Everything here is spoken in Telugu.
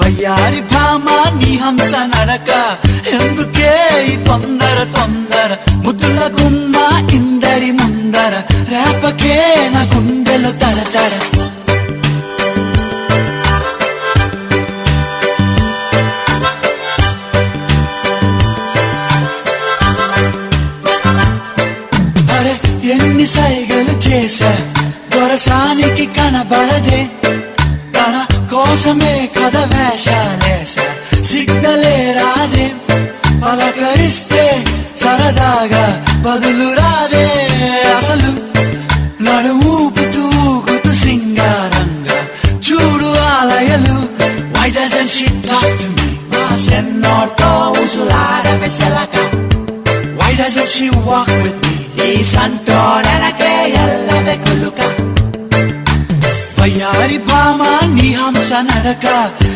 వయ్యారి భామ నీ హంస నడక ఎందుకే ఈ తొందర తొందర ముద్దుల గుమ్మ ఇందరి ముందర రేపకే నా గుండెలో తడతడ అరే ఎన్ని సైగలు చేశా దొరసానికి కనబడదే తన కోసమే కథ వేషాలేసా సిగ్నలే రాదే పలకరిస్తే సరదాగా బదులు రాదే అసలు నడు ఊపుతూ ఊగుతూ సింగారంగా చూడు ఆలయలు Why doesn't she talk to me? మాసెన్నోతో ఉసులాడవే సెలక Why doesn't she walk with me? ఈ సంటోడనకే ఎల్లవే కులుక వయ్యారి భామ నీ హంస నడక